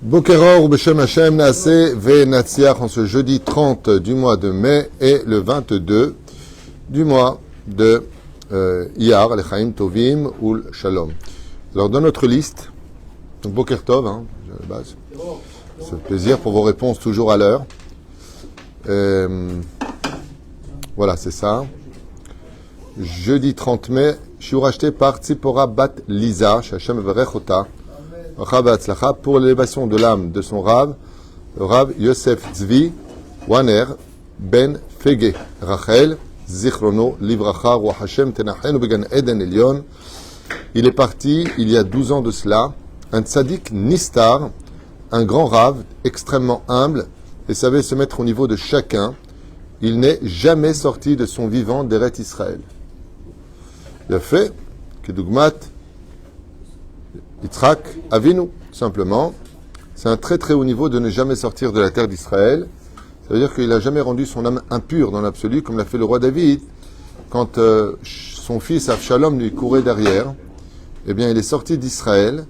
Bokeror Beshem Hashem Naaseh Ve'Natziach en ce jeudi 30 du mois de mai et le 22 du mois de Iyar, Lechaim Tovim Ul Shalom. Alors dans notre liste, Boker Tov, à la base, c'est un plaisir pour vos réponses toujours à l'heure. Voilà, c'est ça. Jeudi 30 mai, shiur acheté par Tzipora Bat Liza, Hashem Verechota, pour l'élévation de l'âme de son Rav, Rav Yosef Tzvi Waner Ben Fege Rachel Zichrono Livracha Roi Hashem Tenachenu Began Eden Elyon. Il est parti il y a 12 ans de cela, un tzaddik nistar, un grand Rav extrêmement humble et savait se mettre au niveau de chacun. Il n'est jamais sorti de son vivant d'Eret Israël. Il a fait que Dougmat Yitzhak Avinu, simplement. C'est un très très haut niveau de ne jamais sortir de la terre d'Israël. Ça veut dire qu'il n'a jamais rendu son âme impure dans l'absolu, comme l'a fait le roi David, quand son fils Avshalom lui courait derrière. Eh bien, il est sorti d'Israël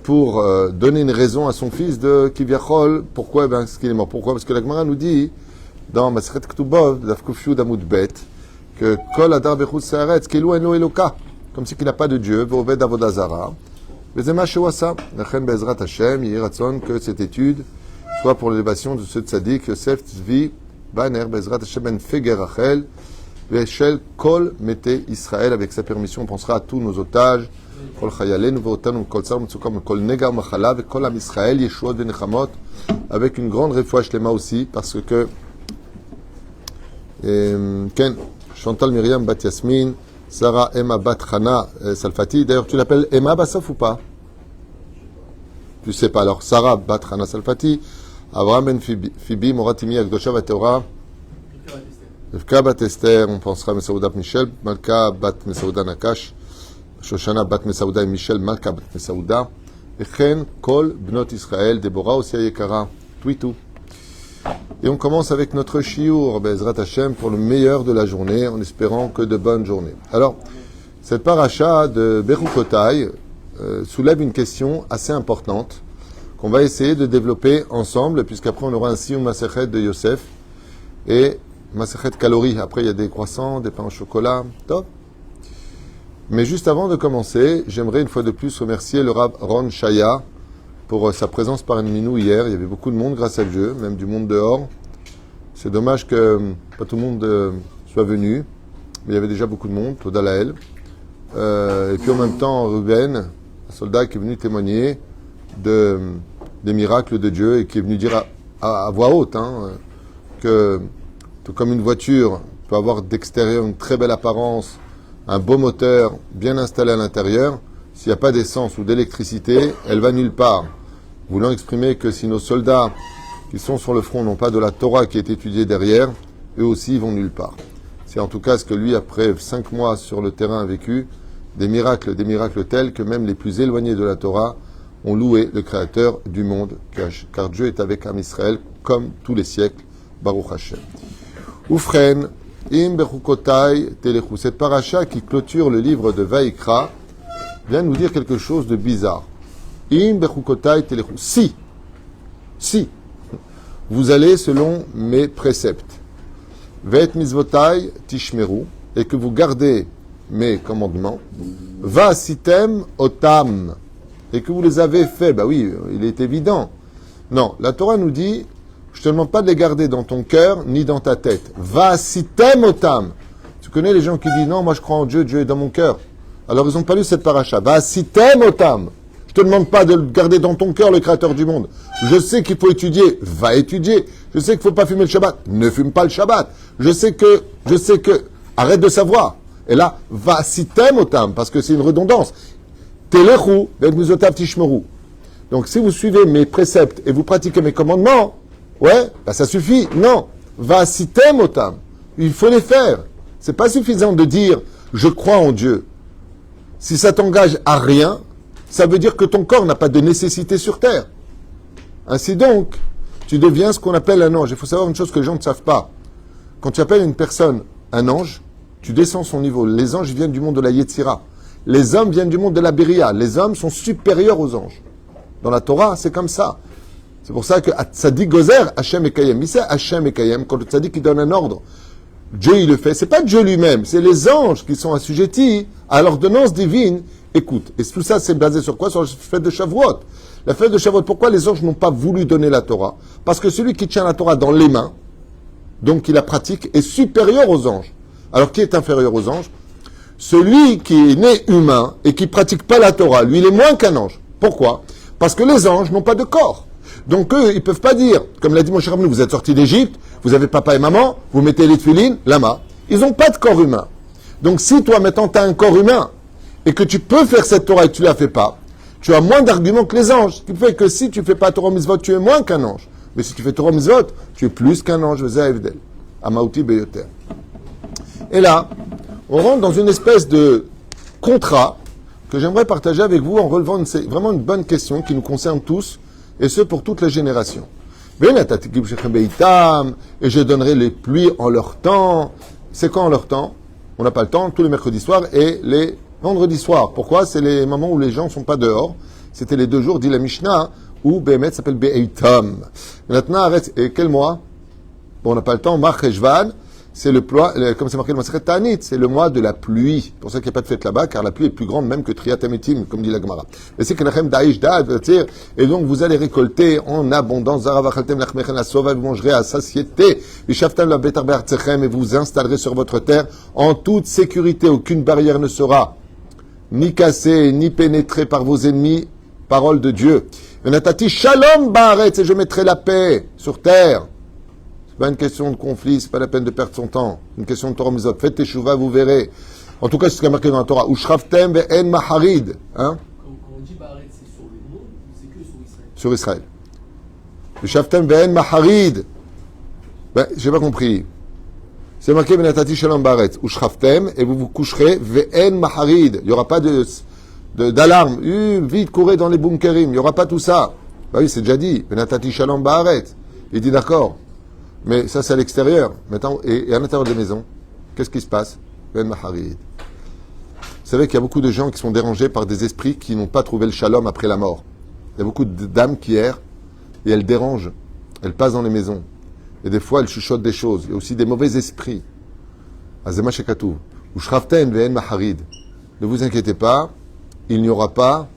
pour donner une raison à son fils de Kivyachol. Pourquoi? Eh bien, parce qu'il est mort. Pourquoi? Parce que la Gemara nous dit, dans Masechet Ketubot, Daf Kuf Yud Amud Bet, que Kol Adar Bechutz Saaretz, Kelu Eno Eloka, comme si qu'il n'a pas de Dieu, Voved Avodah Zara. Vezema Shewasa, Lechen Bezrat Hashem, Yehi Ratzon, que cette étude soit pour l'élévation de ce tzaddik, Yosef Tzvi, Baner, Bezrat Hashem Ben Feger Rachel, Veshel Kol Mete Israël, avec sa permission, on pensera à tous nos otages, Kol Chayalenu Ve'otanu, Kol Tsar Mitzukam, Kol Negar Machala, Kol Am Israël, Yeshua Venechamot, avec une grande réfouach lema aussi, parce que Ken, Chantal Myriam Bat Yasmin, Sarah Emma Bat Chana Salfati. D'ailleurs, tu l'appelles Emma Bassof ou pas? Tu sais pas. Alors, Sarah Bat Chana Salfati, Avraham Ben Fibi, Moratimi Akdosha Vateora, Evka Bat Esther, on pensera à Mesaouda Michel, Malka Bat Mesaouda Nakash, Shoshana Bat Mesaouda et Michel, Malka Bat Mesaouda, Echen Kol Bnot Israël, Deborah Osia Yekara, tout. Et on commence avec notre shiur, Bezrat Hashem, pour le meilleur de la journée, en espérant que de bonnes journées. Alors, cette paracha de Bechukotai soulève une question assez importante qu'on va essayer de développer ensemble, puisqu'après on aura un siur Masechet de Yosef et Masechet calories. Après, il y a des croissants, des pains au chocolat, top. Mais juste avant de commencer, j'aimerais une fois de plus remercier le Rav Ron Shaya pour sa présence parmi nous hier. Il y avait beaucoup de monde grâce à Dieu, même du monde dehors. C'est dommage que pas tout le monde soit venu, mais il y avait déjà beaucoup de monde, Toda Lael. Et puis en même temps, Ruben, un soldat qui est venu témoigner des miracles de Dieu et qui est venu dire à voix haute que tout comme une voiture peut avoir d'extérieur une très belle apparence, un beau moteur bien installé à l'intérieur, s'il n'y a pas d'essence ou d'électricité, elle va nulle part. Voulant exprimer que si nos soldats qui sont sur le front n'ont pas de la Torah qui est étudiée derrière, eux aussi vont nulle part. C'est en tout cas ce que lui, après 5 mois sur le terrain, a vécu, des miracles tels que même les plus éloignés de la Torah ont loué le Créateur du monde, car Dieu est avec Am Israël comme tous les siècles. Baruch Hashem. Oufren, im bechukotai telechu. Cette paracha qui clôture le livre de Vaïkra vient nous dire quelque chose de bizarre. Im bechukotai telechu. Si vous allez selon mes préceptes, ve'et mizvotai tishmeru, et que vous gardez mes commandements, va'asitem otam, et que vous les avez faits, bah oui, il est évident. Non, la Torah nous dit, je te demande pas de les garder dans ton cœur ni dans ta tête. Va'asitem otam. Tu connais les gens qui disent non, moi je crois en Dieu, Dieu est dans mon cœur. Alors ils n'ont pas lu cette paracha. Va'asitem otam. Je te demande pas de le garder dans ton cœur, le Créateur du monde. Je sais qu'il faut étudier, va étudier. Je sais qu'il faut pas fumer le Shabbat, ne fume pas le Shabbat. Je sais que, arrête de savoir. Et là, va sitem otam, parce que c'est une redondance. Telechu, ve'mizotav tishmeru. Donc si vous suivez mes préceptes et vous pratiquez mes commandements, ouais, bah ça suffit. Non, va sitem otam. Il faut les faire. C'est pas suffisant de dire je crois en Dieu. Si ça t'engage à rien, ça veut dire que ton corps n'a pas de nécessité sur terre. Ainsi donc, tu deviens ce qu'on appelle un ange. Il faut savoir une chose que les gens ne savent pas. Quand tu appelles une personne un ange, tu descends son niveau. Les anges viennent du monde de la Yetzira. Les hommes viennent du monde de la Beria. Les hommes sont supérieurs aux anges. Dans la Torah, c'est comme ça. C'est pour ça que Tzadik Gozer, Hachem Ekayem. Mais c'est Hachem Ekayem, quand le Tzadik il donne un ordre, Dieu il le fait. C'est pas Dieu lui-même, c'est les anges qui sont assujettis à l'ordonnance divine. Écoute, et tout ça c'est basé sur quoi? Sur la fête de Shavuot. La fête de Shavuot, pourquoi les anges n'ont pas voulu donner la Torah? Parce que celui qui tient la Torah dans les mains, donc qui la pratique, est supérieur aux anges. Alors qui est inférieur aux anges? Celui qui est né humain et qui pratique pas la Torah, lui il est moins qu'un ange. Pourquoi? Parce que les anges n'ont pas de corps. Donc eux, ils peuvent pas dire, comme l'a dit mon cher Rabbeinu, vous êtes sortis d'Égypte, vous avez papa et maman, vous mettez les tefilines, lama. Ils n'ont pas de corps humain. Donc si toi, maintenant, tu as un corps humain, et que tu peux faire cette Torah et que tu la fais pas, tu as moins d'arguments que les anges. Ce qui fait que si tu fais pas Torah Mitzvot, tu es moins qu'un ange. Mais si tu fais Torah Mitzvot, tu es plus qu'un ange. Amauti beyoter. Et là, on rentre dans une espèce de contrat que j'aimerais partager avec vous en relevant vraiment une bonne question qui nous concerne tous, et ce pour toutes les générations. Et je donnerai les pluies en leur temps. C'est quand en leur temps? On n'a pas le temps, tous les mercredis soirs et les vendredis soirs. Pourquoi? C'est les moments où les gens ne sont pas dehors. C'était les 2 jours, dit la Mishnah, où Behemet s'appelle Be'eitam. Maintenant, arrête. Et quel mois? Bon, on n'a pas le temps. Mar Cheshvan, c'est comme c'est marqué dans Masechet Ta'anit, c'est le mois de la pluie. C'est pour ça qu'il n'y a pas de fête là-bas, car la pluie est plus grande même que Triat Hametim, comme dit la Gemara. Et c'est Kenachem Da'ish Da'ad, et donc vous allez récolter en abondance. Zaravachaltem lachmechen la sova, vous mangerez à satiété. Vishaftam la betar be'artechem, et vous vous installerez sur votre terre en toute sécurité. Aucune barrière ne sera ni cassée, ni pénétrée par vos ennemis. Parole de Dieu. Venatati shalom ba'aretz, et je mettrai la paix sur terre. C'est pas une question de conflit, c'est pas la peine de perdre son temps. Une question de Torah Mitzvot. Faites teshuva, vous verrez. En tout cas, c'est ce qui est marqué dans la Torah. Ushraftem ve'en maharid. Hein? Quand on dit Baaret, c'est sur le monde ou c'est que sur Israël? Sur Israël. Ushraftem ve'en maharid. Ben, j'ai pas compris. C'est marqué Benatati Shalom Baaretz. Ushraftem, et vous vous coucherez ve'en maharid. Il n'y aura pas d'alarme. Vite, courez dans les bunkerim. Il n'y aura pas tout ça. Ben oui, c'est déjà dit. Benatati Shalom Baaretz. Il dit d'accord. Mais ça, c'est à l'extérieur. Maintenant, et à l'intérieur des maisons, qu'est-ce qui se passe? Ben Maharid. Vous savez qu'il y a beaucoup de gens qui sont dérangés par des esprits qui n'ont pas trouvé le shalom après la mort. Il y a beaucoup de dames qui errent et elles dérangent. Elles passent dans les maisons. Et des fois, elles chuchotent des choses. Il y a aussi des mauvais esprits. Azema Shekatu. Ou Shraften Ve'en Maharid. Ne vous inquiétez pas, il n'y aura pas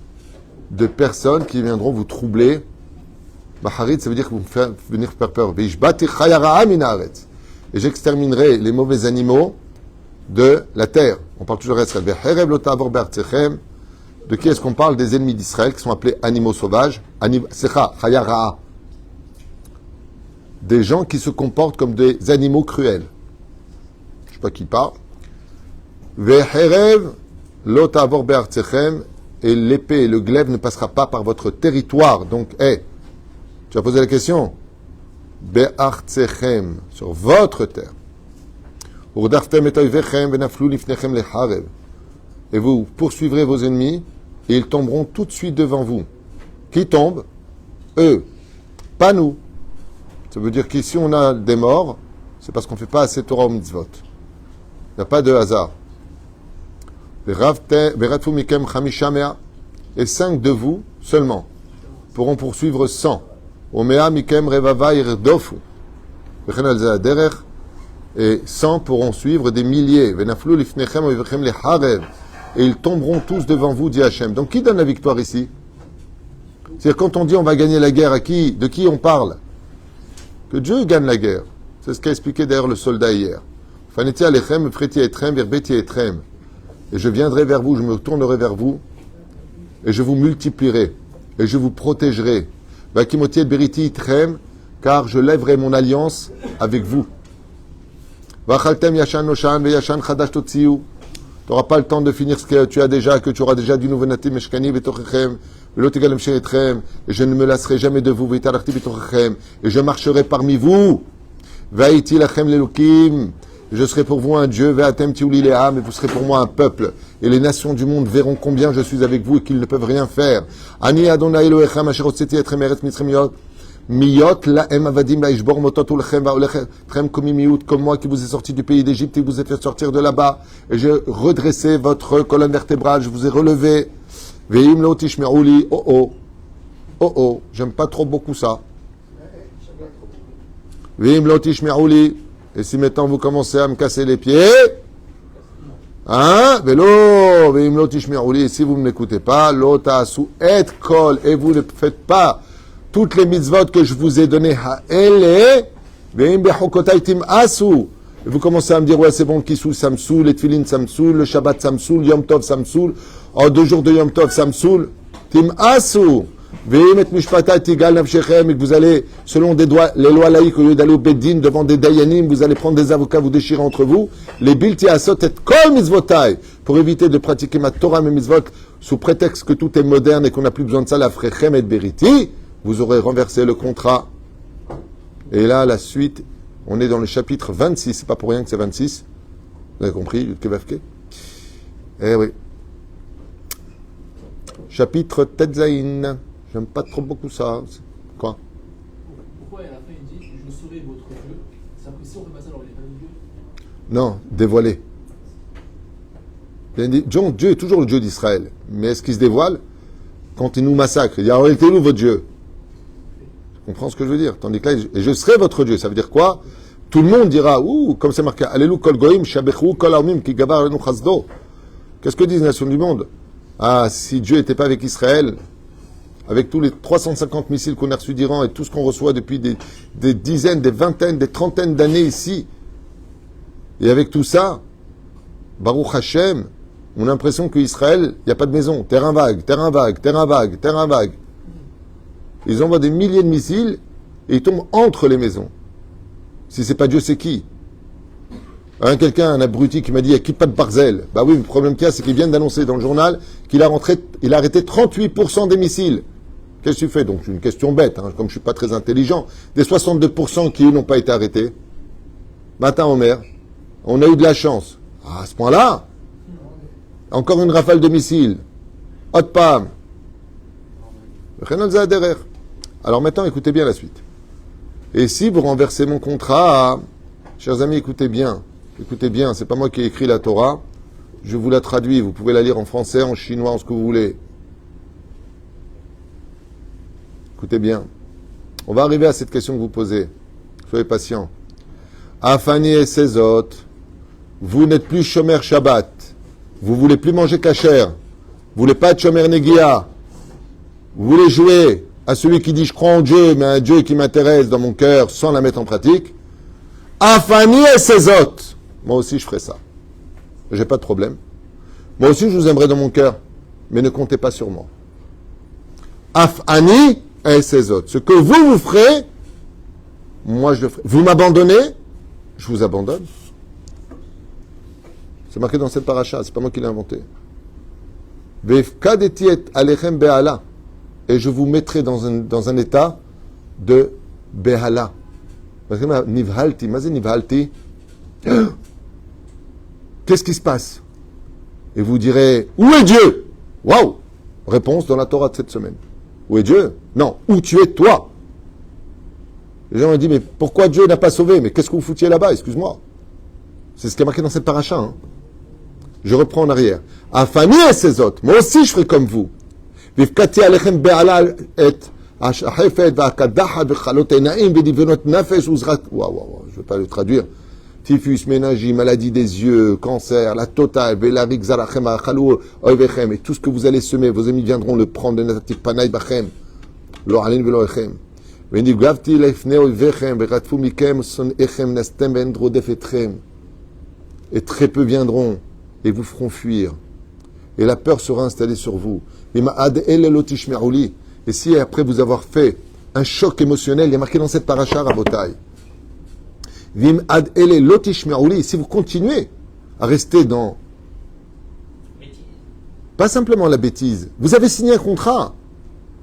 de personnes qui viendront vous troubler. Maharid, ça veut dire que vous venir faire peur. Et j'exterminerai les mauvais animaux de la terre. On parle toujours d'Israël. De qui est-ce qu'on parle? Des ennemis d'Israël qui sont appelés animaux sauvages. Des gens qui se comportent comme des animaux cruels. Je ne sais pas qui parle. Et l'épée et le glaive ne passera pas par votre territoire. Donc, tu as posé la question. Be'artzechem, sur votre terre. Et vous poursuivrez vos ennemis et ils tomberont tout de suite devant vous. Qui tombe? Eux. Pas nous. Ça veut dire qu'ici on a des morts, c'est parce qu'on ne fait pas assez Torah ou mitzvot. Il n'y a pas de hasard. Et 5 de vous seulement pourront poursuivre 100. Et 100 pourront suivre des milliers. Et ils tomberont tous devant vous, dit Hachem. Donc qui donne la victoire ici? C'est-à-dire quand on dit on va gagner la guerre, de qui on parle? Que Dieu gagne la guerre. C'est ce qu'a expliqué d'ailleurs le soldat hier. Et je viendrai vers vous, je me tournerai vers vous, et je vous multiplierai, et je vous protégerai. Car je lèverai mon alliance avec vous. Tu n'auras pas le temps de finir ce que tu as déjà, que tu auras déjà du nouveau natim meshkani betochechem, et je ne me lasserai jamais de vous, et je marcherai parmi vous. Je serai pour vous un Dieu, et vous serez pour moi un peuple. Et les nations du monde verront combien je suis avec vous et qu'ils ne peuvent rien faire. Ani Adonai Elohechem asher hotzeti etchem eretz Mitzrayim miyot lahem avadim laishbor motot ulechem vaolechem komi miyut, comme moi qui vous ai sorti du pays d'Égypte et vous ai fait sortir de là-bas. Et j'ai redressé votre colonne vertébrale, je vous ai relevé. Veim lo tishme'u li, Oh oh, j'aime pas trop beaucoup ça. Vim lo tishme'ouli. Et si maintenant vous commencez à me casser les pieds, hein, vélo, vim lo tishme'ouli. Et si vous ne m'écoutez pas, lo ta'asu et kol. Et vous ne faites pas toutes les mitzvot que je vous ai données, ha'ele, vim bechokotai tim'asu. Et vous commencez à me dire, ouais, c'est bon, le Kissoul, ça me saoule, les Tfilin, ça me saoule, le Shabbat, ça me saoule, Yom Tov, ça me saoule, oh, 2 jours de Yom Tov, ça me saoule. Tim'asu. Ve'im et mishpatat tigal nafshechem, et que vous allez, selon les lois laïques, au lieu d'aller au Beddin, devant des Dayanim, vous allez prendre des avocats, vous déchirer entre vous, les bilti asot et kol mitzvotai, pour éviter de pratiquer ma Torah, mes mitzvot, sous prétexte que tout est moderne et qu'on n'a plus besoin de ça, la frechem et beriti, vous aurez renversé le contrat. Et là, la suite, on est dans le chapitre 26, c'est pas pour rien que c'est 26. Vous avez compris, Yudkevavke? Eh oui. Chapitre Tetzaïn. J'aime pas trop beaucoup ça. Quoi? Pourquoi à la fin il dit je serai votre Dieu? C'est que si on fait pas ça, alors il n'est pas notre Dieu. Non, dévoilé. Il dit, Dieu est toujours le Dieu d'Israël. Mais est-ce qu'il se dévoile quand il nous massacre? Il dit, alors il était où votre Dieu? Tu comprends ce que je veux dire? Tandis que là, et je serai votre Dieu. Ça veut dire quoi? Tout le monde dira, ouh, comme c'est marqué, Allélu kol goïm, shabechu kol haomim, ki gabar alenu chasdo. Qu'est-ce que disent les nations du monde? Ah, si Dieu n'était pas avec Israël, avec tous les 350 missiles qu'on a reçus d'Iran et tout ce qu'on reçoit depuis des dizaines, des vingtaines, des trentaines d'années ici, et avec tout ça, Baruch Hashem, on a l'impression qu'Israël, il n'y a pas de maison. Terrain vague, terrain vague, terrain vague, terrain vague. Ils envoient des milliers de missiles et ils tombent entre les maisons. Si c'est pas Dieu, c'est qui? Quelqu'un, un abruti qui m'a dit, il n'y a qui pas de Barzel. Bah oui, le problème qu'il y a, c'est qu'il vient d'annoncer dans le journal qu'il a arrêté 38% des missiles. Qu'est-ce que tu fais? Donc, c'est une question bête, hein, comme je suis pas très intelligent. Des 62% qui, eux, n'ont pas été arrêtés. Matin, Omer, on a eu de la chance. À ce point-là, encore une rafale de missiles. Hot pam. Alors maintenant, écoutez bien la suite. Et si vous renversez mon contrat, chers amis, écoutez bien, c'est pas moi qui ai écrit la Torah, je vous la traduis, vous pouvez la lire en français, en chinois, en ce que vous voulez. Écoutez bien, on va arriver à cette question que vous posez, soyez patients. Afani et Sezot, vous n'êtes plus Shomer Shabbat, vous voulez plus manger kasher, vous voulez pas être Shomer Negia, vous voulez jouer à celui qui dit je crois en Dieu, mais un Dieu qui m'intéresse dans mon cœur sans la mettre en pratique. Afani et Sezot. Moi aussi je ferai ça. J'ai pas de problème. Moi aussi je vous aimerai dans mon cœur, mais ne comptez pas sur moi. Afani et Sezot. Ce que vous ferez, moi je le ferai. Vous m'abandonnez, je vous abandonne. C'est marqué dans cette paracha, c'est pas moi qui l'ai inventé. Vefkadeti et alechem be'ala. Et je vous mettrai dans un état de behala. Nivhalti. Mazé nivhalti. Qu'est-ce qui se passe? Et vous direz, où est Dieu? Waouh! Réponse dans la Torah de cette semaine. Où est Dieu? Non. Où tu es toi? Les gens ont dit, mais pourquoi Dieu n'a pas sauvé? Mais qu'est-ce que vous foutiez là-bas? Excuse-moi. C'est ce qui est marqué dans cette paracha. Hein. Je reprends en arrière. Afani et ses autres. Moi aussi, je ferai comme vous. Vifkati alechem be'ala et ashahefet va'akadaha v'chalot enaim v'divenot nafesh uzrat. Waouh, je ne vais pas le traduire. Typhus, méningie, maladie des yeux, cancer, la totale, velarik zarachem achalou oivechem. Et tout ce que vous allez semer, vos amis viendront le prendre. Nenatif panay bachem. Lo alin velo echem. Venigavti lefne oivechem v'ratfu mikem son echem nestem vendrodef etrem. Et très peu viendront et vous feront fuir. Et la peur sera installée sur vous. Et si après vous avoir fait un choc émotionnel, il y a marqué dans cette paracha Rabotai. Si vous continuez à rester dans... Pas simplement la bêtise. Vous avez signé un contrat.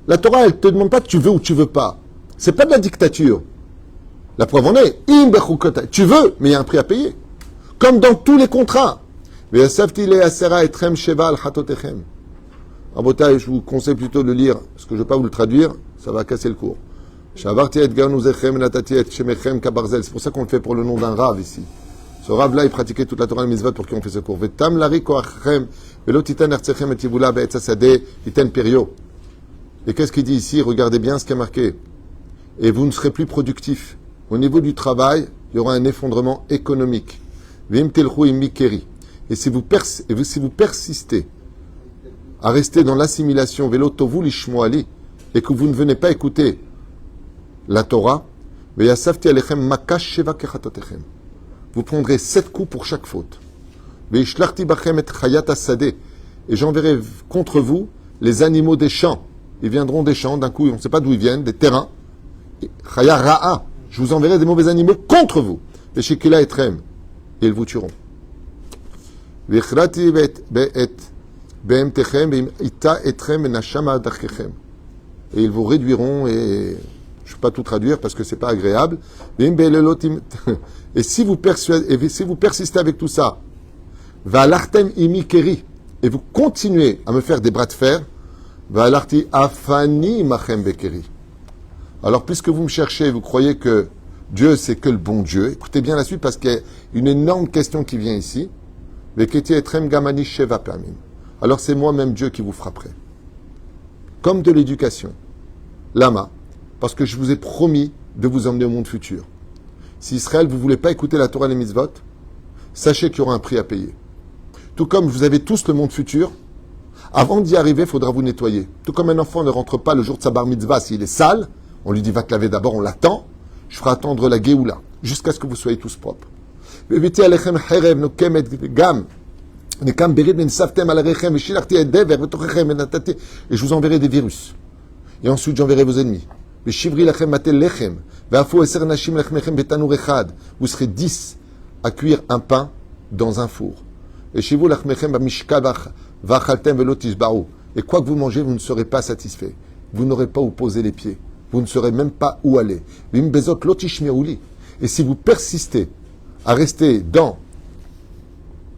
La Torah, elle ne te demande pas que tu veux ou tu veux pas. C'est pas de la dictature. La preuve en est. Tu veux, mais il y a un prix à payer. Comme dans tous les contrats. Rabotai, je vous conseille plutôt de le lire, parce que je ne vais pas vous le traduire, ça va casser le cours. C'est pour ça qu'on le fait pour le nom d'un rave ici. Ce rave-là, il pratiquait toute la Torah et Mitzvot pour qui on fait ce cours. Et qu'est-ce qu'il dit ici? Regardez bien ce qui est marqué. Et vous ne serez plus productif. Au niveau du travail, il y aura un effondrement économique. Vim telchu imikeri. Et si vous persistez à rester dans l'assimilation, velo tovu lishmoali, et que vous ne venez pas écouter la Torah, veyasafti alechem makash sheva kechatotechem. Vous prendrez 7 coups pour chaque faute. Veishlarti bachem et chayat asadeh. Et j'enverrai contre vous les animaux des champs. Ils viendront des champs, d'un coup, on ne sait pas d'où ils viennent, des terrains. Chaya ra'a. Je vous enverrai des mauvais animaux contre vous. Veshikila etrem. Et ils vous tueront. Vichrati be'et be'emtechem ve'ita etrem nashama darkechem. Et ils vous réduiront, et je ne vais pas tout traduire parce que c'est pas agréable. Et si vous persistez avec tout ça, va'alartem imikeri, et vous continuez à me faire des bras de fer, va'alarti afani machem bekeri. Alors, puisque vous me cherchez, vous croyez que Dieu, c'est que le bon Dieu, écoutez bien la suite parce qu'il y a une énorme question qui vient ici. Veketi etrem gamani sheva pamim. Alors, c'est moi-même Dieu qui vous frapperai. Comme de l'éducation. Lama, parce que je vous ai promis de vous emmener au monde futur. Si Israël, vous ne voulez pas écouter la Torah et les mitzvot, sachez qu'il y aura un prix à payer. Tout comme vous avez tous le monde futur, avant d'y arriver, il faudra vous nettoyer. Tout comme un enfant ne rentre pas le jour de sa bar mitzvah s'il est sale, on lui dit va te laver d'abord, on l'attend, je ferai attendre la Géoula, jusqu'à ce que vous soyez tous propres. Et je vous enverrai des virus. Et ensuite j'enverrai vos ennemis. Vous serez 10 à cuire un pain dans un four. Et quoi que vous mangez, vous ne serez pas satisfait. Vous n'aurez pas où poser les pieds. Vous ne saurez même pas où aller. Et si vous persistez à rester dans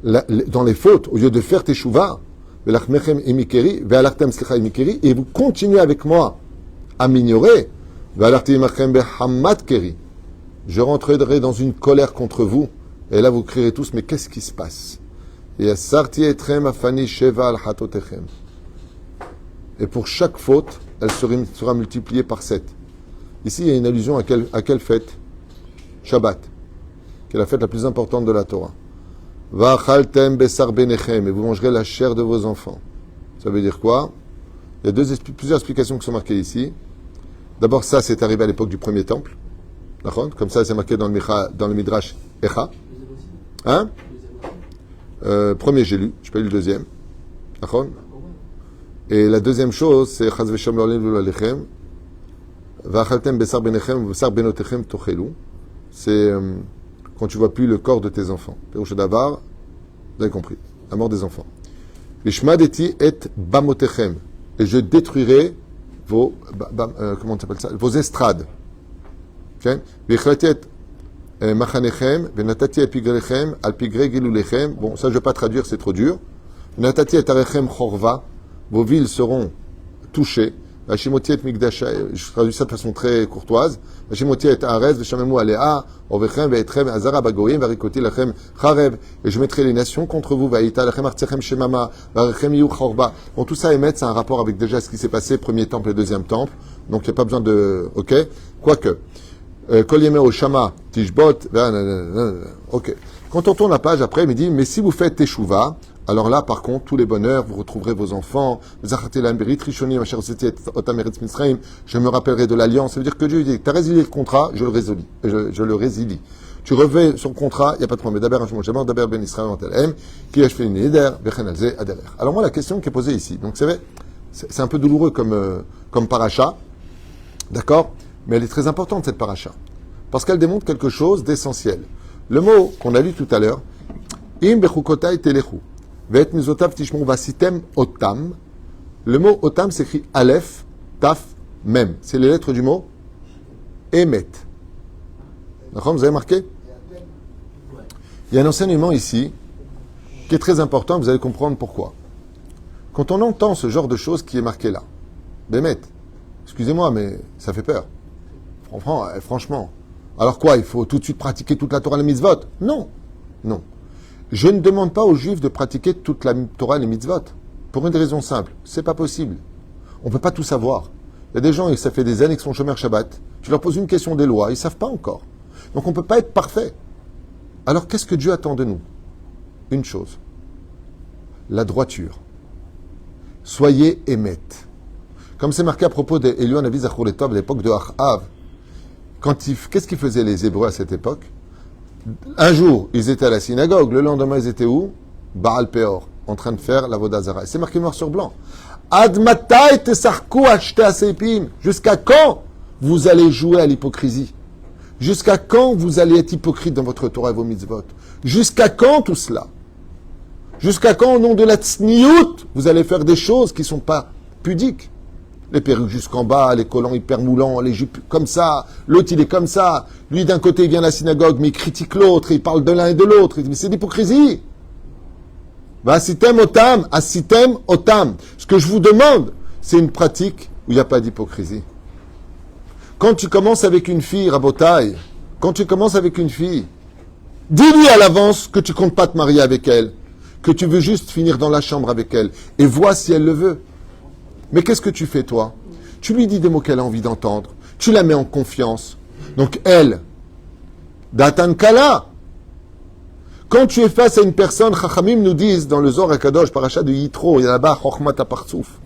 les fautes, au lieu de faire teshuva, et vous continuez avec moi à m'ignorer, je rentrerai dans une colère contre vous, et là vous crierez tous, mais qu'est-ce qui se passe? Et pour chaque faute, elle sera multipliée par 7. Ici, il y a une allusion à quelle fête? Shabbat, qui est la fête la plus importante de la Torah. Va'achaltem besar benechem, et vous mangerez la chair de vos enfants. Ça veut dire quoi? Il y a plusieurs explications qui sont marquées ici. D'abord, ça, c'est arrivé à l'époque du premier temple. Comme ça, c'est marqué dans le Midrash Echa. Hein? Premier, j'ai lu. Je n'ai pas lu le deuxième. Et la deuxième chose, c'est Chaz v'shem lo alechem. Va'achaltem besar benechem, besar benotechem tochelu. C'est quand tu vois plus le corps de tes enfants. Pérouche d'avar, vous avez compris. La mort des enfants. Vishmadeti et bamotechem. Et je détruirai vos, comment on appelle ça? Vos estrades. Vichrati et machanechem, venatati epigrechem, alpigre gilulechem. Bon, ça je ne vais pas traduire, c'est trop dur. Venatati et arechem chorva. Vos villes seront touchées. Hashimoti et migdash, je traduis ça de façon très courtoise. Hashimoti et arez, veshamemu alea, ovechem, ve'etrem, azara bagoyim, varikoti lachem, charev. Et je mettrai les nations contre vous, vaïta, lachem artechem shemama, varechem yu chorba. Bon, tout ça, émettre, c'est un rapport avec déjà ce qui s'est passé, premier temple et deuxième temple. Donc, il n'y a pas besoin de, ok? Quoique. Kol yemei o shama, tishbot, ok. Quand on tourne la page après, il me dit, mais si vous faites teshuva, alors là, par contre, tous les bonheurs, vous retrouverez vos enfants. Je me rappellerai de l'alliance. Ça veut dire que Dieu dit, tu as résilié le contrat, je le résilie. Tu revais sur le contrat, il n'y a pas de problème. Alors moi, la question qui est posée ici, donc c'est un peu douloureux comme paracha, d'accord? Mais elle est très importante, cette paracha. Parce qu'elle démontre quelque chose d'essentiel. Le mot qu'on a lu tout à l'heure, im bechukotai telechu. Otam. Le mot otam s'écrit Aleph, Taf, Mem. C'est les lettres du mot Emet. D'accord, vous avez marqué? Il y a un enseignement ici qui est très important, vous allez comprendre pourquoi. Quand on entend ce genre de choses qui est marqué là, Bemet, excusez-moi, mais ça fait peur. Franchement. Alors quoi, il faut tout de suite pratiquer toute la Torah et les mitzvot? Non. Non. Je ne demande pas aux Juifs de pratiquer toute la Torah et les mitzvot. Pour une raison simple, c'est pas possible. On ne peut pas tout savoir. Il y a des gens, ça fait des années qu'ils sont chômeurs Shabbat. Tu leur poses une question des lois, ils ne savent pas encore. Donc on ne peut pas être parfait. Alors qu'est-ce que Dieu attend de nous? Une chose. La droiture. Soyez émette. Comme c'est marqué à propos d'Elion Navi Zachour-Letov à l'époque de Achav. Qu'est-ce qu'ils faisaient les Hébreux à cette époque? Un jour, ils étaient à la synagogue. Le lendemain, ils étaient où? Baal Peor, en train de faire la Vodazara. C'est marqué noir sur blanc. Ad matai tesarku acheter aseipim. Jusqu'à quand vous allez jouer à l'hypocrisie? Jusqu'à quand vous allez être hypocrite dans votre Torah et vos mitzvot? Jusqu'à quand tout cela? Jusqu'à quand, au nom de la tsniout, vous allez faire des choses qui ne sont pas pudiques? Les perruques jusqu'en bas, les collants hyper moulants, les jupes comme ça, l'autre il est comme ça. Lui d'un côté il vient à la synagogue, mais il critique l'autre, il parle de l'un et de l'autre. Il dit, mais c'est l'hypocrisie. Asitem otam, asitem otam. Ce que je vous demande, c'est une pratique où il n'y a pas d'hypocrisie. Quand tu commences avec une fille, Rabotai, quand tu commences avec une fille, dis-lui à l'avance que tu comptes pas te marier avec elle, que tu veux juste finir dans la chambre avec elle, et vois si elle le veut. Mais qu'est-ce que tu fais, toi? Tu lui dis des mots qu'elle a envie d'entendre, tu la mets en confiance. Donc elle, Datan Kala, quand tu es face à une personne, Chachamim nous disent dans le Zohar HaKadosh, parachat de Yitro, il y a là-bas Chochmat HaPartsouf.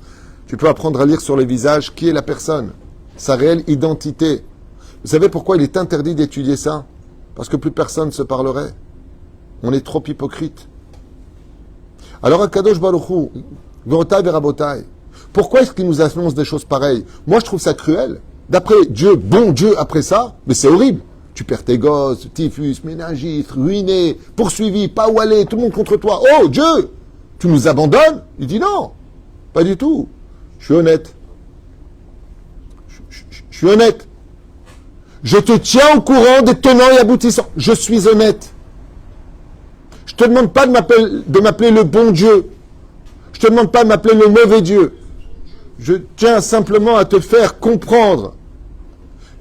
Tu peux apprendre à lire sur les visages qui est la personne, sa réelle identité. Vous savez pourquoi il est interdit d'étudier ça? Parce que plus personne ne se parlerait. On est trop hypocrite. Alors HaKadosh Baruch Hu, Gorotai Verabotai, pourquoi est-ce qu'il nous annonce des choses pareilles? Moi je trouve ça cruel. D'après Dieu, bon Dieu, après ça, mais c'est horrible. Tu perds tes gosses, typhus, méningite, ruiné, poursuivi, pas où aller, tout le monde contre toi. Oh Dieu, tu nous abandonnes? Il dit non, pas du tout. Je suis honnête. Je suis honnête. Je te tiens au courant des tenants et aboutissants. Je suis honnête. Je te demande pas de m'appeler le bon Dieu. Je te demande pas de m'appeler le mauvais Dieu. Je tiens simplement à te faire comprendre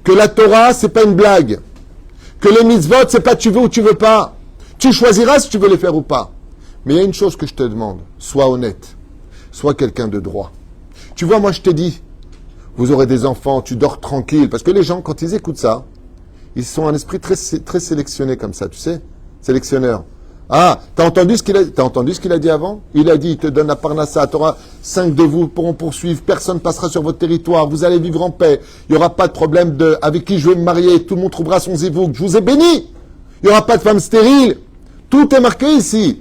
que la Torah, c'est pas une blague. Que les mitzvot, c'est pas tu veux ou tu veux pas. Tu choisiras si tu veux les faire ou pas. Mais il y a une chose que je te demande. Sois honnête. Sois quelqu'un de droit. Tu vois, moi je te dis, vous aurez des enfants, tu dors tranquille. Parce que les gens, quand ils écoutent ça, ils sont un esprit très, très sélectionné comme ça, tu sais. Sélectionneur. Ah, t'as entendu ce qu'il a dit avant? Il a dit, il te donne la parnassa, t'auras 5 de vous pourront poursuivre, personne passera sur votre territoire, vous allez vivre en paix, il n'y aura pas de problème de avec qui je vais me marier, tout le monde trouvera son zivouk, je vous ai béni, il n'y aura pas de femme stérile, tout est marqué ici.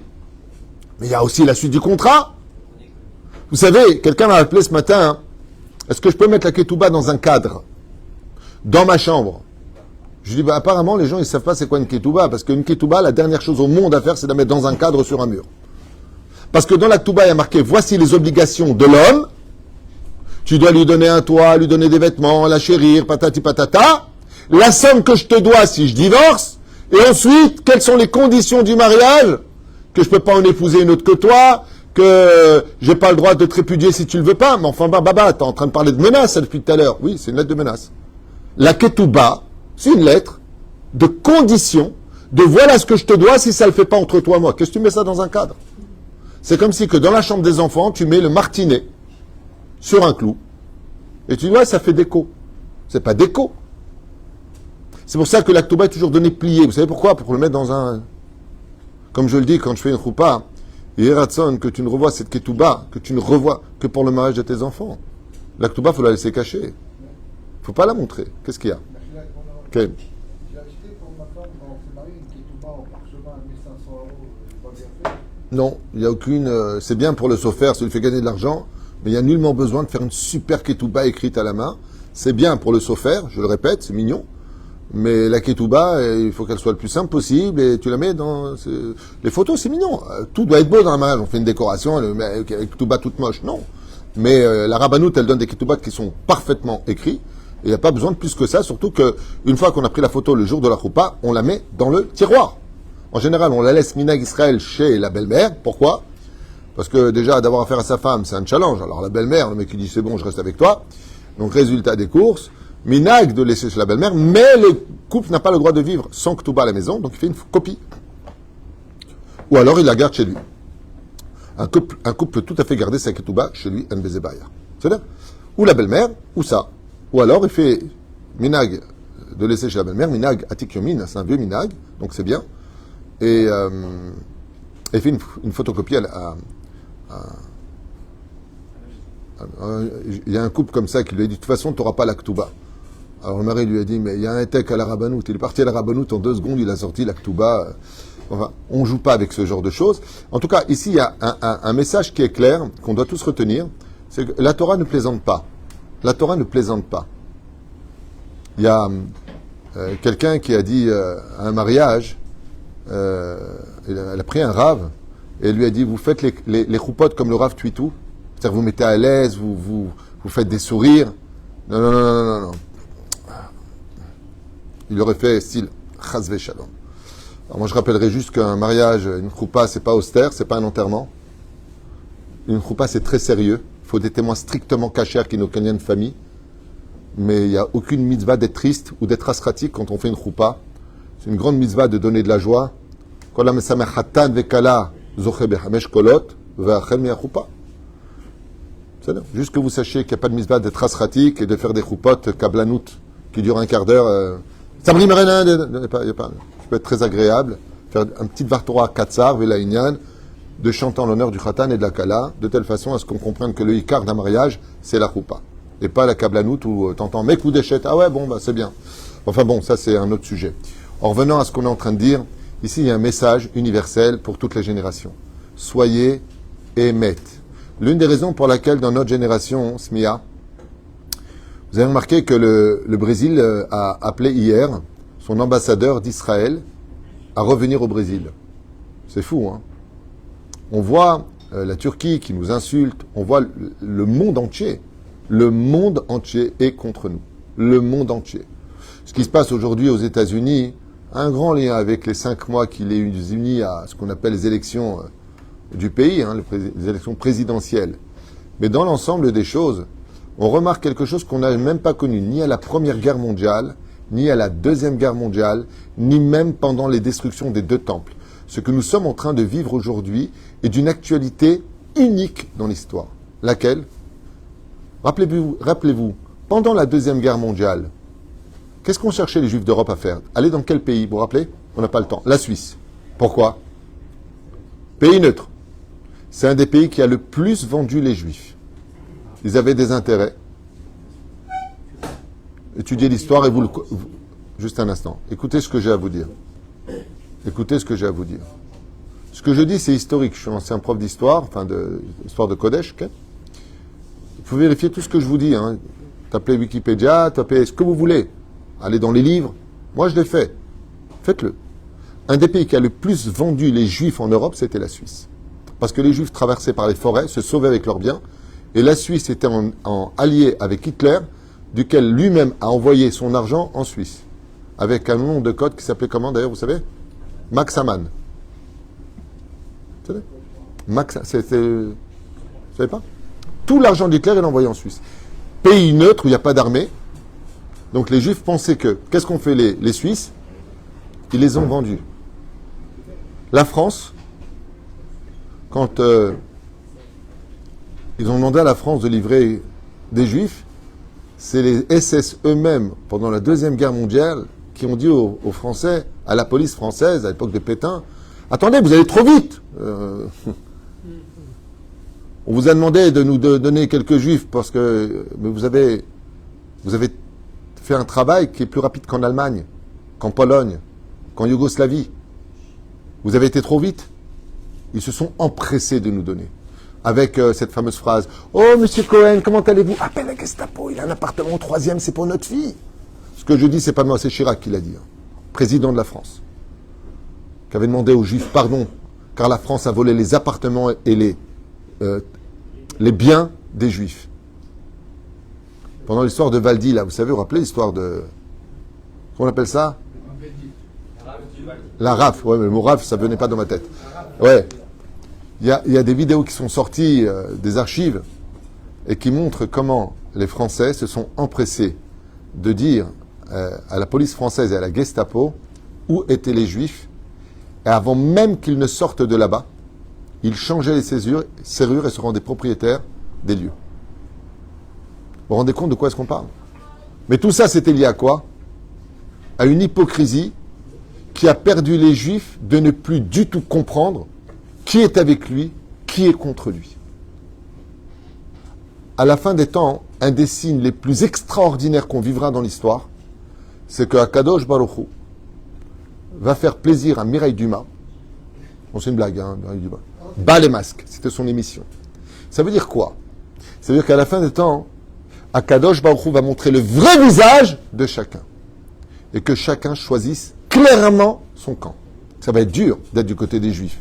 Mais il y a aussi la suite du contrat. Vous savez, quelqu'un m'a appelé ce matin, hein, est-ce que je peux mettre la ketouba dans un cadre, dans ma chambre? Je dis, apparemment, les gens, ils ne savent pas c'est quoi une ketouba, parce qu'une ketouba, la dernière chose au monde à faire, c'est de la mettre dans un cadre sur un mur. Parce que dans la ketouba, il y a marqué, voici les obligations de l'homme. Tu dois lui donner un toit, lui donner des vêtements, la chérir, patati patata. La somme que je te dois si je divorce. Et ensuite, quelles sont les conditions du mariage? Que je peux pas en épouser une autre que toi, que j'ai pas le droit de te répudier si tu le veux pas. Mais enfin, baba, t'es en train de parler de menace depuis tout à l'heure. Oui, c'est une lettre de menace. La ketouba, c'est une lettre de condition de voilà ce que je te dois si ça ne le fait pas entre toi et moi. Qu'est-ce que tu mets ça dans un cadre? C'est comme si que dans la chambre des enfants, tu mets le martinet sur un clou et tu dis ouais, ça fait déco. C'est pas déco. C'est pour ça que la ketouba est toujours donnée pliée. Vous savez pourquoi? Pour le mettre dans un... Comme je le dis quand je fais une choupa, et Ratson, que tu ne revois cette ketouba, que tu ne revois que pour le mariage de tes enfants. La ketouba, il faut la laisser cacher. Il ne faut pas la montrer. Qu'est-ce qu'il y a? Okay. J'ai acheté pour ma femme, quand on s'est marié, une ketouba en parchemin à 1500 €, pas bien fait. Non, il n'y a aucune... c'est bien pour le sofer, ça lui fait gagner de l'argent, mais il n'y a nullement besoin de faire une super ketouba écrite à la main. C'est bien pour le sofer, je le répète, c'est mignon, mais la ketouba, il faut qu'elle soit le plus simple possible, et tu la mets dans... Les photos, c'est mignon. Tout doit être beau dans la mariage. On fait une décoration, avec une ketouba toute moche, non. Mais la rabbanoute, elle donne des ketouba qui sont parfaitement écrits. Il n'y a pas besoin de plus que ça, surtout qu'une fois qu'on a pris la photo le jour de la choupa, on la met dans le tiroir. En général, on la laisse minag Israël chez la belle-mère. Pourquoi? Parce que déjà, d'avoir affaire à sa femme, c'est un challenge. Alors la belle-mère, le mec qui dit c'est bon, je reste avec toi. Donc résultat des courses, minag de laisser chez la belle-mère, mais le couple n'a pas le droit de vivre sans ketouba à la maison, donc il fait une copie. Ou alors il la garde chez lui. Un couple peut tout à fait garder sa ketouba chez lui, un bezebaya. C'est-à-dire, ou la belle-mère, ou ça. Ou alors il fait minag de laisser chez la belle-mère, minag atik yomin, c'est un vieux minag, donc c'est bien. Et il fait une photocopie il y a un couple comme ça qui lui a dit, de toute façon, tu n'auras pas la Ktouba. Alors le mari lui a dit, mais il y a un tech à la Rabbanout. Il est parti à la Rabbanout, en 2 secondes, il a sorti la Ktouba. Enfin, on ne joue pas avec ce genre de choses. En tout cas, ici, il y a un message qui est clair, qu'on doit tous retenir, c'est que la Torah ne plaisante pas. La Torah ne plaisante pas. Il y a quelqu'un qui a dit à un mariage, elle a pris un rave, et elle lui a dit, vous faites les choupotes comme le rave Tuitou, c'est-à-dire vous mettez à l'aise, vous faites des sourires. Non, non, non, non, non, non. Il aurait fait style chazve shalom. Alors moi je rappellerai juste qu'un mariage, une choupa, c'est pas austère, c'est pas un enterrement. Une choupa c'est très sérieux. Il faut des témoins strictement cachers qui n'ont qu'un lien de famille. Mais il n'y a aucune mitzvah d'être triste ou d'être asratique quand on fait une choupa. C'est une grande mitzvah de donner de la joie. Juste que vous sachiez qu'il n'y a pas de mitzvah d'être asratique et de faire des choupotes kablanout qui durent un quart d'heure. Ça me rime rien, je peux être très agréable, faire un petit vartora katsar, velaïnian, de chanter en l'honneur du khatan et de la kala, de telle façon à ce qu'on comprenne que le ikar d'un mariage, c'est la choupa. Et pas la kablanout où t'entends mec ou déchet. Ah ouais, bon, bah c'est bien. Enfin bon, ça c'est un autre sujet. En revenant à ce qu'on est en train de dire, ici il y a un message universel pour toutes les générations. Soyez émet. L'une des raisons pour laquelle dans notre génération, SMIA, vous avez remarqué que le Brésil a appelé hier son ambassadeur d'Israël à revenir au Brésil. C'est fou, hein? On voit la Turquie qui nous insulte, on voit le monde entier. Le monde entier est contre nous. Le monde entier. Ce qui se passe aujourd'hui aux États-Unis a un grand lien avec les 5 mois qu'il les unis à ce qu'on appelle les élections du pays, hein, les élections présidentielles. Mais dans l'ensemble des choses, on remarque quelque chose qu'on n'a même pas connu, ni à la Première Guerre mondiale, ni à la Deuxième Guerre mondiale, ni même pendant les destructions des 2 temples. Ce que nous sommes en train de vivre aujourd'hui est d'une actualité unique dans l'histoire. Laquelle ? Rappelez-vous, pendant la Deuxième Guerre mondiale, qu'est-ce qu'ont cherché les Juifs d'Europe à faire ? Aller dans quel pays ? Vous vous rappelez ? On n'a pas le temps. La Suisse. Pourquoi ? Pays neutre. C'est un des pays qui a le plus vendu les Juifs. Ils avaient des intérêts. Étudiez l'histoire et vous le... Juste un instant. Écoutez ce que j'ai à vous dire. Écoutez ce que j'ai à vous dire. Ce que je dis, c'est historique. Je suis ancien prof d'histoire, enfin d'histoire de Kodesh. Okay, vous pouvez vérifier tout ce que je vous dis. Hein. Tapez Wikipédia, tapez ce que vous voulez. Allez dans les livres. Moi, je l'ai fait. Faites-le. Un des pays qui a le plus vendu les Juifs en Europe, c'était la Suisse. Parce que les Juifs traversaient par les forêts, se sauvaient avec leurs biens. Et la Suisse était en allié avec Hitler, duquel lui-même a envoyé son argent en Suisse. Avec un nom de code qui s'appelait comment d'ailleurs, vous savez ? Max Amann. Vous savez ? Max, vous savez pas ? Tout l'argent d'Hitler est envoyé en Suisse. Pays neutre où il n'y a pas d'armée. Donc les Juifs pensaient que, qu'est-ce qu'ont fait les Suisses ? Ils les ont vendus. La France, quand ils ont demandé à la France de livrer des Juifs, c'est les SS eux-mêmes, pendant la Deuxième Guerre mondiale, qui ont dit aux Français, à la police française, à l'époque de Pétain, « Attendez, vous allez trop vite On vous a demandé de nous donner quelques Juifs parce que mais vous avez fait un travail qui est plus rapide qu'en Allemagne, qu'en Pologne, qu'en Yougoslavie. Vous avez été trop vite. » Ils se sont empressés de nous donner. Avec cette fameuse phrase « Oh, monsieur Cohen, comment allez-vous ?»« Appelle la Gestapo, il a un appartement au 3e, c'est pour notre fille. » Ce que je dis, c'est pas moi, c'est Chirac qui l'a dit. Hein. Président de la France. Qui avait demandé aux Juifs pardon, car la France a volé les appartements et les biens des Juifs. Pendant l'histoire de Valdi, là, vous savez, vous vous rappelez l'histoire de... Comment on appelle ça ? La RAF, ouais, mais le mot RAF, ça venait pas dans ma tête. Ouais. Il y a des vidéos qui sont sorties des archives et qui montrent comment les Français se sont empressés de dire à la police française et à la Gestapo où étaient les Juifs. Et avant même qu'ils ne sortent de là-bas, ils changeaient les serrures et se rendaient propriétaires des lieux. vous rendez compte de quoi est-ce qu'on parle? Mais tout ça, c'était lié à quoi? À une hypocrisie qui a perdu les Juifs de ne plus du tout comprendre qui est avec lui, qui est contre lui. À la fin des temps, un des signes les plus extraordinaires qu'on vivra dans l'histoire, c'est que Akadosh Baruch Hu va faire plaisir à Mireille Dumas. Bon, c'est une blague, hein, Mireille Dumas. Bas les masques, c'était son émission. Ça veut dire quoi? Ça veut dire qu'à la fin des temps, Akadosh Baruch Hu va montrer le vrai visage de chacun. Et que chacun choisisse clairement son camp. Ça va être dur d'être du côté des Juifs.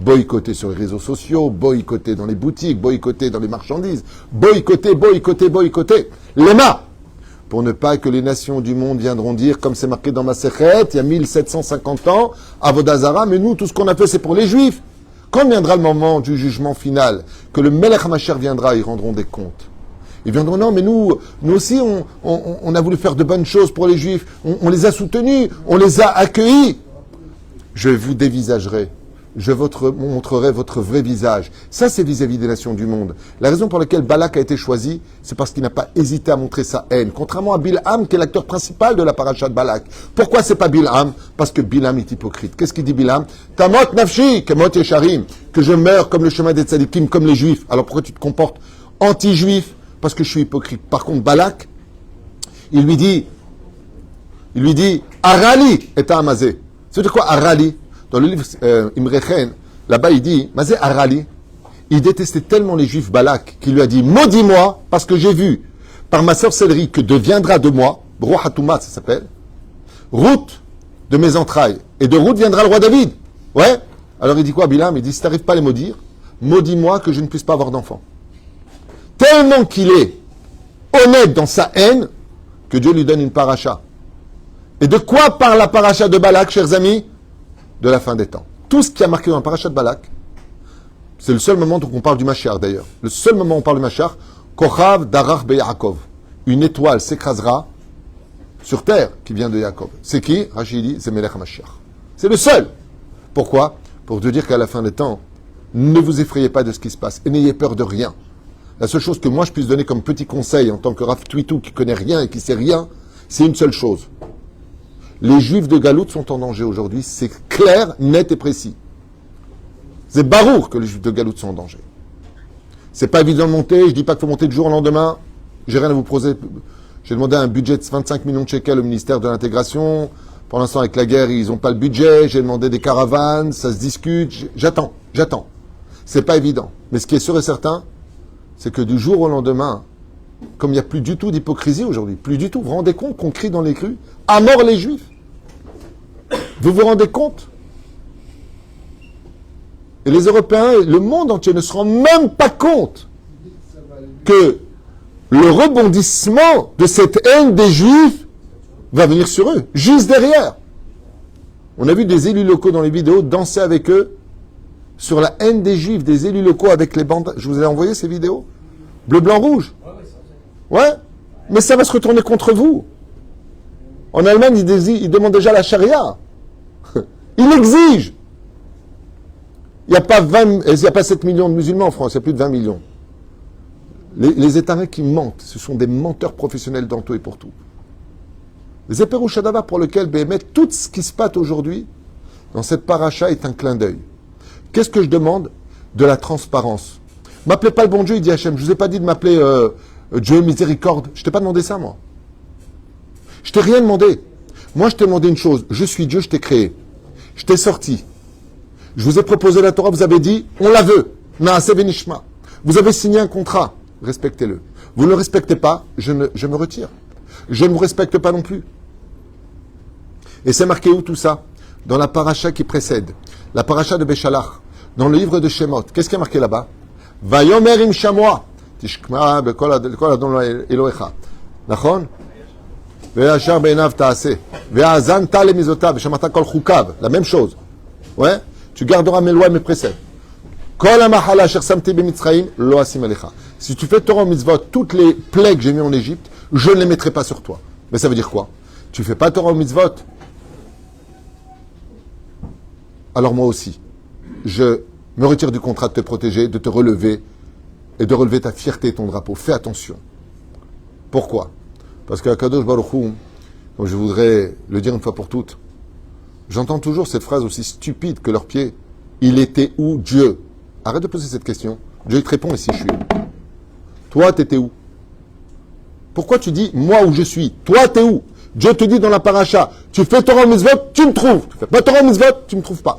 Boycotter sur les réseaux sociaux, boycotter dans les boutiques, boycotter dans les marchandises, boycotter. Léma! Pour ne pas que les nations du monde viendront dire, comme c'est marqué dans ma Masechet, il y a 1750 ans, Avodah Zara, mais nous, tout ce qu'on a fait, c'est pour les Juifs. Quand viendra le moment du jugement final, que le Melech HaMashiach viendra, ils rendront des comptes. Ils viendront, non, mais nous aussi, on a voulu faire de bonnes choses pour les Juifs. On les a soutenus, on les a accueillis. Je vous dévisagerai. Je montrerai votre vrai visage. Ça, c'est vis-à-vis des nations du monde. La raison pour laquelle Balak a été choisi, c'est parce qu'il n'a pas hésité à montrer sa haine. Contrairement à Bilham, qui est l'acteur principal de la paracha de Balak. Pourquoi c'est pas Bilham? Parce que Bilham est hypocrite. Qu'est-ce qu'il dit Bilham? Tamot nafshi, kemot yesharim. Que je meurs comme le chemin des tzadikim, comme les juifs. Alors pourquoi tu te comportes anti-juif? Parce que je suis hypocrite. Par contre, Balak, il lui dit, Arali est à Amazé. C'est de quoi Arali? Dans le livre Imrechen, là-bas il dit, Mazé Arali, il détestait tellement les juifs Balak qu'il lui a dit, maudis-moi parce que j'ai vu par ma sorcellerie que deviendra de moi, Bro Hatouma ça s'appelle, route de mes entrailles. Et de route viendra le roi David. Ouais. Alors il dit quoi Bilam? Il dit, si tu n'arrives pas à les maudire, maudis-moi que je ne puisse pas avoir d'enfant. Tellement qu'il est honnête dans sa haine que Dieu lui donne une paracha. Et de quoi parle la paracha de Balak, chers amis? De la fin des temps. Tout ce qui a marqué dans la paracha de Balak, c'est le seul moment où on parle du Mashiach d'ailleurs. Le seul moment où on parle du Mashiach, Kochav Darach Be Yaakov. Une étoile s'écrasera sur terre qui vient de Yaakov. C'est qui? Rachid dit, c'est Melech HaMashiach. C'est le seul. Pourquoi? Pour te dire qu'à la fin des temps, ne vous effrayez pas de ce qui se passe et n'ayez peur de rien. La seule chose que moi je puisse donner comme petit conseil en tant que Rav Twitou qui connaît rien et qui sait rien, c'est une seule chose. Les Juifs de Galout sont en danger aujourd'hui, c'est clair, net et précis. C'est barour que les Juifs de Galout sont en danger. C'est pas évident de monter, je dis pas qu'il faut monter du jour au lendemain, j'ai rien à vous proposer. J'ai demandé un budget de 25 millions de shekels au ministère de l'intégration. Pour l'instant, avec la guerre, ils n'ont pas le budget. J'ai demandé des caravanes, ça se discute. J'attends. C'est pas évident. Mais ce qui est sûr et certain, c'est que du jour au lendemain, comme il n'y a plus du tout d'hypocrisie aujourd'hui, plus du tout, vous vous rendez compte qu'on crie dans les crues, à mort les Juifs? Vous vous rendez compte? Et les Européens, le monde entier ne se rend même pas compte que le rebondissement de cette haine des Juifs va venir sur eux, juste derrière. On a vu des élus locaux dans les vidéos danser avec eux sur la haine des Juifs, des élus locaux avec les bandes. Je vous ai envoyé ces vidéos. Bleu, blanc, rouge. Ouais, mais ça va se retourner contre vous. En Allemagne, ils demandent déjà la charia. Ils l'exigent. Il n'y a pas 7 millions de musulmans en France, il y a plus de 20 millions. Les États qui mentent, ce sont des menteurs professionnels dans tout et pour tout. Les Éperouchadava pour lequel Béhémet, tout ce qui se passe aujourd'hui, dans cette paracha, est un clin d'œil. Qu'est-ce que je demande? De la transparence. M'appelez pas le bon Dieu, il dit Hachem. Je vous ai pas dit de m'appeler Dieu miséricorde. Je t'ai pas demandé ça, moi. Je t'ai rien demandé. Moi, je t'ai demandé une chose. Je suis Dieu, je t'ai créé. Je t'ai sorti. Je vous ai proposé la Torah, vous avez dit, on la veut. Naaseh v'nishma. Vous avez signé un contrat. Respectez-le. Vous ne le respectez pas, je me retire. Je ne vous respecte pas non plus. Et c'est marqué où tout ça? Dans la paracha qui précède. La paracha de Béchalach. Dans le livre de Shemot. Qu'est-ce qui est marqué là-bas? Vayomer im shamoa. Tishkma bekol adon Elohecha. Nachon? Ve'ashar be'enav ta'aseh. Ve'azan ta lemizotav. Ve'shamata kol chukav. La même chose. Ouais? Tu garderas mes lois et mes préceptes. Kol ha'mahala asher samti b'mitzrayim lo asim alecha. Si tu fais Torah mitzvot, toutes les plaies que j'ai mis en Égypte, je ne les mettrai pas sur toi. Mais ça veut dire quoi? Tu fais pas Torah mitzvot? Alors moi aussi, je me retire du contrat de te protéger, de te relever et de relever ta fierté et ton drapeau. Fais attention. Pourquoi? Parce qu'à Kadosh Baruch Hu, comme je voudrais le dire une fois pour toutes, j'entends toujours cette phrase aussi stupide que leurs pieds. Il était où Dieu? Arrête de poser cette question. Dieu te répond ici je suis. Toi, t'étais où? Pourquoi tu dis moi où je suis? Toi, t'es où? Dieu te dit dans la paracha, tu fais Torah mitzvot, tu me trouves. Tu fais pas Torah mitzvot, tu me trouves pas.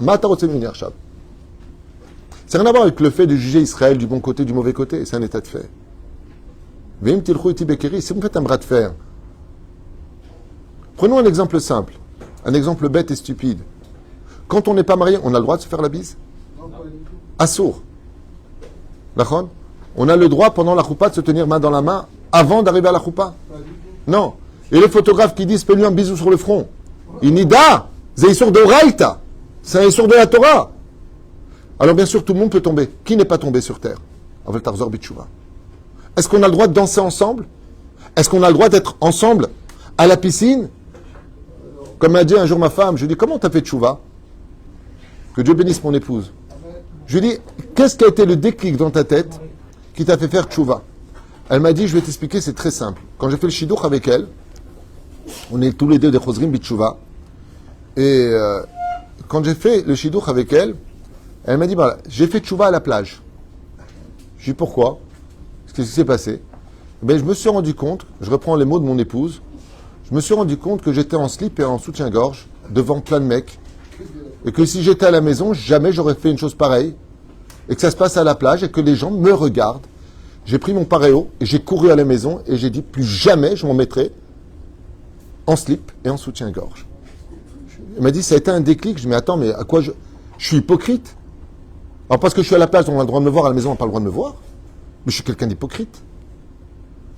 C'est rien à voir avec le fait de juger Israël du bon côté, du mauvais côté. C'est un état de fait. Si vous faites un bras de fer, prenons un exemple simple, un exemple bête et stupide. Quand on n'est pas marié, on a le droit de se faire la bise? Non, pas du tout. Assour. D'accord? On a le droit pendant la choupa de se tenir main dans la main avant d'arriver à la choupa? Pas du tout. Non. Et les photographes qui disent fais-lui un bisou sur le front. Inida, c'est un de Raïta. C'est un de la Torah. Alors bien sûr, tout le monde peut tomber. Qui n'est pas tombé sur terre? Aval Tarzor Bitchouva. Est-ce qu'on a le droit de danser ensemble? Est-ce qu'on a le droit d'être ensemble à la piscine? Comme m'a dit un jour ma femme, je lui ai dit comment t'as fait tchouva? Que Dieu bénisse mon épouse. Je lui ai dit, qu'est-ce qui a été le déclic dans ta tête qui t'a fait faire tchouva? Elle m'a dit, je vais t'expliquer, c'est très simple. Quand j'ai fait le shidduch avec elle, on est tous les deux des chosrim bitchouva, et quand j'ai fait le shidduch avec elle, elle m'a dit, voilà, j'ai fait tchouva à la plage. Je lui ai dit, pourquoi? Qu'est-ce qui s'est passé? Ben, je me suis rendu compte, je reprends les mots de mon épouse, je me suis rendu compte que j'étais en slip et en soutien-gorge, devant plein de mecs, et que si j'étais à la maison, jamais j'aurais fait une chose pareille, et que ça se passe à la plage, et que les gens me regardent. J'ai pris mon paréo, et j'ai couru à la maison, et j'ai dit, plus jamais je m'en mettrai en slip et en soutien-gorge. Elle m'a dit, ça a été un déclic. Je dis, mais attends, mais à quoi je suis hypocrite? Alors parce que je suis à la plage, on a le droit de me voir, à la maison, on n'a pas le droit de me voir. Mais je suis quelqu'un d'hypocrite.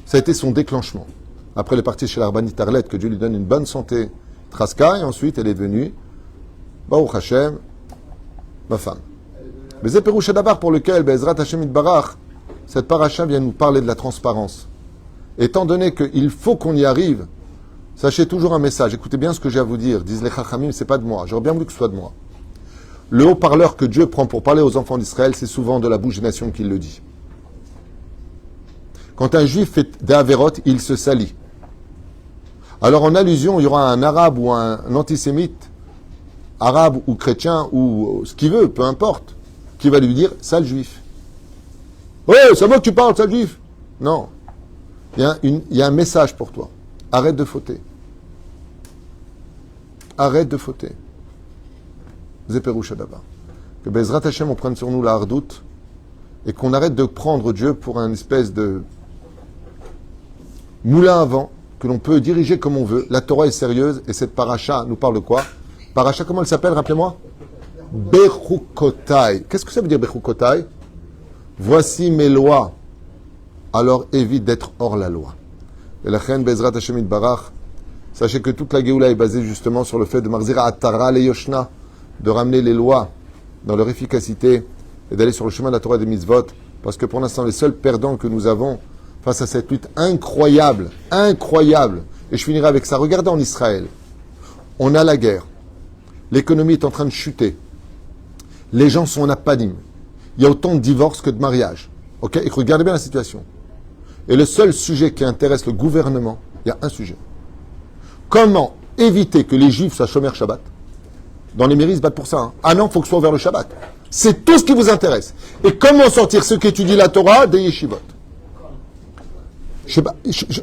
Ça a été son déclenchement. Après, elle est partie chez la Rabbanit Arlette, que Dieu lui donne une bonne santé, Traska, et ensuite elle est venue, Baruch Hashem, ma femme. Mais c'est Pérouche d'abord pour lequel, Bezrat Hashem Itbarach, cette paracha vient nous parler de la transparence. Étant donné qu'il faut qu'on y arrive, sachez toujours un message. Écoutez bien ce que j'ai à vous dire. Disent les Chachamim, c'est pas de moi. J'aurais bien voulu que ce soit de moi. Le haut-parleur que Dieu prend pour parler aux enfants d'Israël, c'est souvent de la bouche des nations qu'il le dit. Quand un juif fait des avérotes, il se salit. Alors en allusion, il y aura un arabe ou un antisémite, arabe ou chrétien ou ce qu'il veut, peu importe, qui va lui dire « sale juif ». « Ouais, c'est moi que tu parles, sale juif !» Non. Il y a un message pour toi. Arrête de fauter. Arrête de fauter. Zéperouche d'abord. Que Bezrat Hashem, on prenne sur nous la hardoute et qu'on arrête de prendre Dieu pour un espèce de moulin à vent que l'on peut diriger comme on veut. La Torah est sérieuse et cette paracha nous parle de quoi? Paracha, comment elle s'appelle, rappelez-moi? Bechukotai. Qu'est-ce que ça veut dire Bechukotai? Voici mes lois. Alors évite d'être hors la loi. Et la reine Bezrat Hashem Itbarach, sachez que toute la Géoula est basée justement sur le fait de Marzira Atara le Yoshna, de ramener les lois dans leur efficacité et d'aller sur le chemin de la Torah des mitzvot, parce que pour l'instant, les seuls perdants que nous avons face à cette lutte incroyable, et je finirai avec ça, regardez en Israël, on a la guerre, l'économie est en train de chuter, les gens sont en apanim, il y a autant de divorces que de mariages, ok? Et regardez bien la situation. Et le seul sujet qui intéresse le gouvernement, il y a un sujet. Comment éviter que les juifs soient chômeurs Shabbat? Dans les mairies, ils se battent pour ça. Hein. Ah non, il faut que ce soit ouvert le Shabbat. C'est tout ce qui vous intéresse. Et comment sortir ceux qui étudient la Torah des yeshivot? Je sais pas,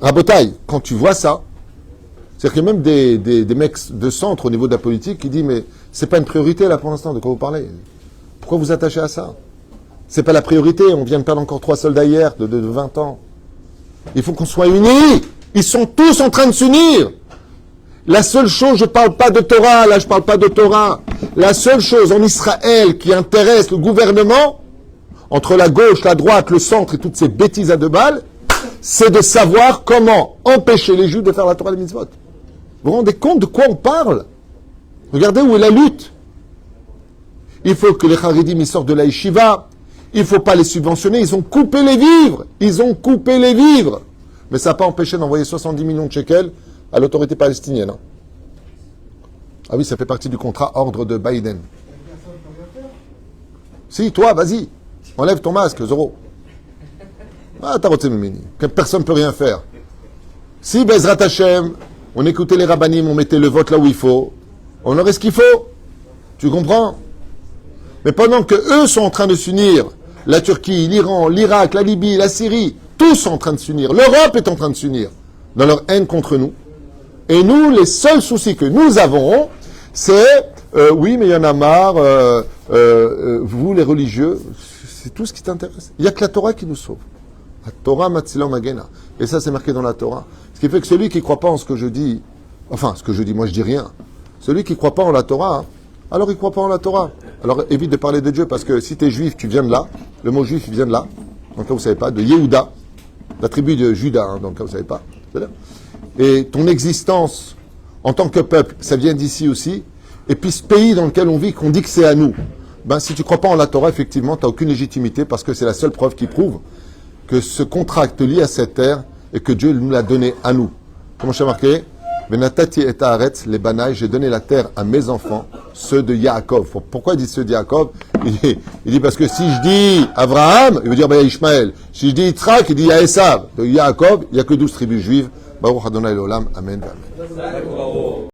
Rabotaï, quand tu vois ça, c'est-à-dire qu'il y a même des mecs de centre au niveau de la politique qui disent mais c'est pas une priorité là pour l'instant, de quoi vous parlez? Pourquoi vous attachez à ça? C'est pas la priorité, on vient de perdre encore 3 soldats hier de 20 ans. Il faut qu'on soit unis. Ils sont tous en train de s'unir. La seule chose, je parle pas de Torah, là je parle pas de Torah. La seule chose en Israël qui intéresse le gouvernement, entre la gauche, la droite, le centre et toutes ces bêtises à 2 balles, c'est de savoir comment empêcher les Juifs de faire la Torah des mitzvot. Vous vous rendez compte de quoi on parle? Regardez où est la lutte. Il faut que les Haridim ils sortent de la yeshiva. Il ne faut pas les subventionner. Ils ont coupé les vivres. Mais ça n'a pas empêché d'envoyer 70 millions de shekels à l'autorité palestinienne. Hein. Ah oui, ça fait partie du contrat ordre de Biden. Si, toi, vas-y. Enlève ton masque, Zoro. Ah, t'as voté Mimini. Personne ne peut rien faire. Si Bezrat Hashem, on écoutait les rabbinim, on mettait le vote là où il faut, on aurait ce qu'il faut. Tu comprends? Mais pendant que eux sont en train de s'unir, la Turquie, l'Iran, l'Irak, la Libye, la Syrie, tous sont en train de s'unir. L'Europe est en train de s'unir dans leur haine contre nous. Et nous, les seuls soucis que nous avons, c'est oui, mais il y en a marre, vous les religieux, c'est tout ce qui t'intéresse. Il n'y a que la Torah qui nous sauve. La Torah Matzila Magena. Et ça, c'est marqué dans la Torah. Ce qui fait que celui qui ne croit pas en ce que je dis, enfin, ce que je dis, moi je dis rien. Celui qui ne croit pas en la Torah, hein, alors il ne croit pas en la Torah. Alors évite de parler de Dieu, parce que si tu es juif, tu viens de là. Le mot juif, il vient de là. Donc là, vous ne savez pas, de Yehuda, la tribu de Juda, hein, donc là, vous ne savez pas. Et ton existence en tant que peuple, ça vient d'ici aussi. Et puis ce pays dans lequel on vit, qu'on dit que c'est à nous, ben, si tu ne crois pas en la Torah, effectivement, tu n'as aucune légitimité, parce que c'est la seule preuve qui prouve que ce contrat te lie à cette terre et que Dieu nous l'a donné à nous. Comment c'est marqué? Benatati et Haaretz, les banaïs, j'ai donné la terre à mes enfants, ceux de Yaakov. Pourquoi il dit ceux de Yaakov? Il dit parce que si je dis Abraham, il veut dire Ishmaël. Si je dis Yitzhak, il dit Esav. De Yaakov, il n'y a que 12 tribus juives. Baruch Adonai l'Olam. Amen. Amen.